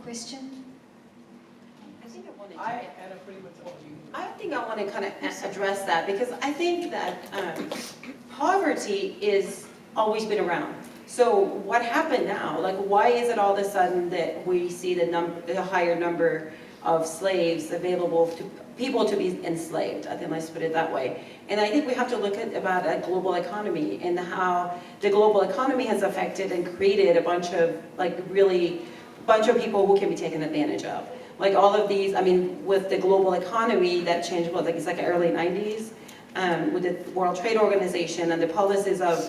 question? I had a pretty much overview. I think I want to kind of address that because I think that poverty is always been around. So what happened now? Like, why is it all of a sudden that we see the higher number of slaves available to people to be enslaved? I think let's put it that way. And I think we have to look at about a global economy and how the global economy has affected and created a bunch of people who can be taken advantage of. Like all of these, I mean, with the global economy that changed, it's like early 90s, with the World Trade Organization and the policies of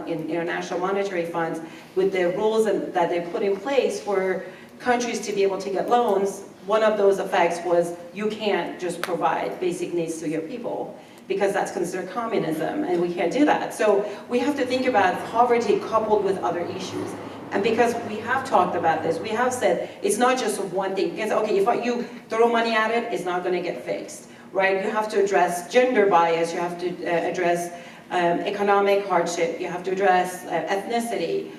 international monetary funds, with the rules that they put in place for countries to be able to get loans, one of those effects was you can't just provide basic needs to your people because that's considered communism and we can't do that. So we have to think about poverty coupled with other issues. And because we have talked about this, we have said it's not just one thing. Because, okay, if you throw money at it, it's not going to get fixed, right? You have to address gender bias, you have to address economic hardship, you have to address ethnicity,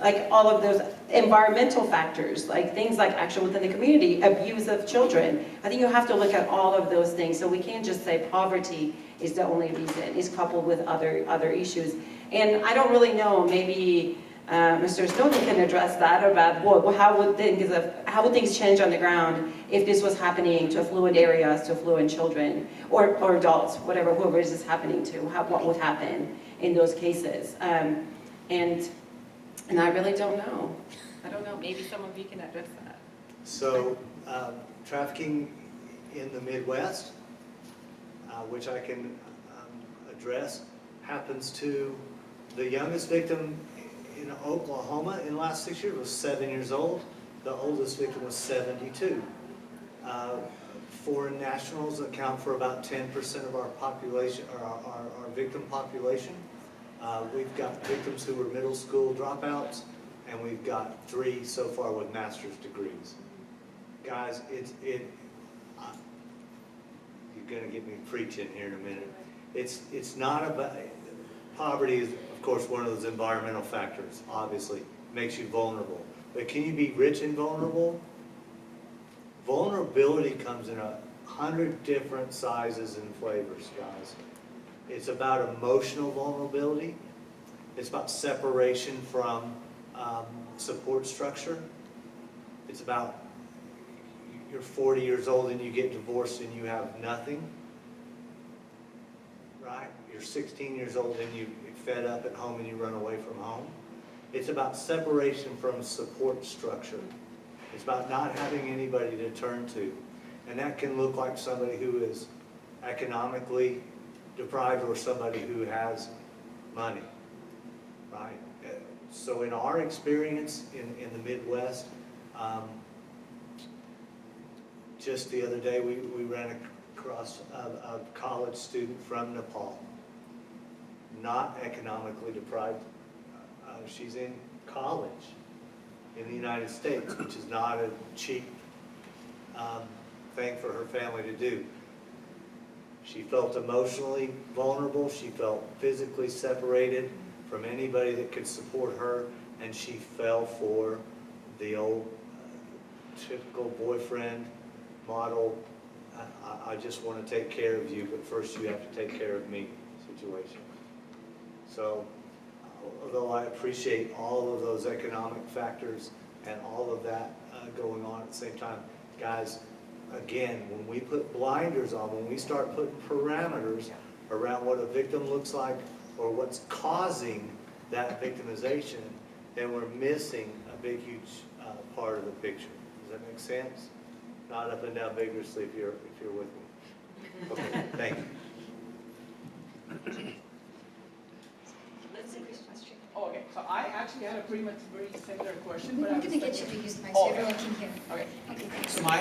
like all of those environmental factors, like things like action within the community, abuse of children. I think you have to look at all of those things. So we can't just say poverty is the only reason. It's coupled with other issues. And I don't really know, maybe Mr. Snowden can address that about how would things change on the ground if this was happening to affluent areas, to affluent children, or adults, whoever this is happening to, what would happen in those cases. And I really don't know. I don't know, maybe some of you can address that. So, trafficking in the Midwest, which I can address, happens to the youngest victim in Oklahoma in the last 6 years was 7 years old. The oldest victim was 72. Foreign nationals account for about 10% of our population, or our victim population. We've got victims who were middle school dropouts, and we've got 3 so far with master's degrees. Guys, you're gonna get me preaching here in a minute. It's not about, poverty is, of course, one of those environmental factors, obviously, makes you vulnerable. But can you be rich and vulnerable? Vulnerability comes in 100 different sizes and flavors, guys. It's about emotional vulnerability. It's about separation from support structure. It's about you're 40 years old and you get divorced and you have nothing, right? You're 16 years old and you're fed up at home and you run away from home. It's about separation from support structure. It's about not having anybody to turn to. And that can look like somebody who is economically deprived or somebody who has money, right? So in our experience in the Midwest, just the other day we ran across a college student from Nepal, not economically deprived. She's in college in the United States, which is not a cheap thing for her family to do. She felt emotionally vulnerable. She felt physically separated from anybody that could support her, and she fell for the old typical boyfriend model. I just want to take care of you, but first you have to take care of me situation. So, although I appreciate all of those economic factors and all of that going on at the same time, guys, again, when we put blinders on, when we start putting parameters around what a victim looks like or what's causing that victimization, then we're missing a big, huge part of the picture. Does that make sense? Not up and down vigorously if you're with me. Okay, thank you. Oh, okay, so I actually had a pretty much very similar question. We're But going to get you to use the mic Oh, so okay. everyone can hear. Okay. Okay, thanks. So my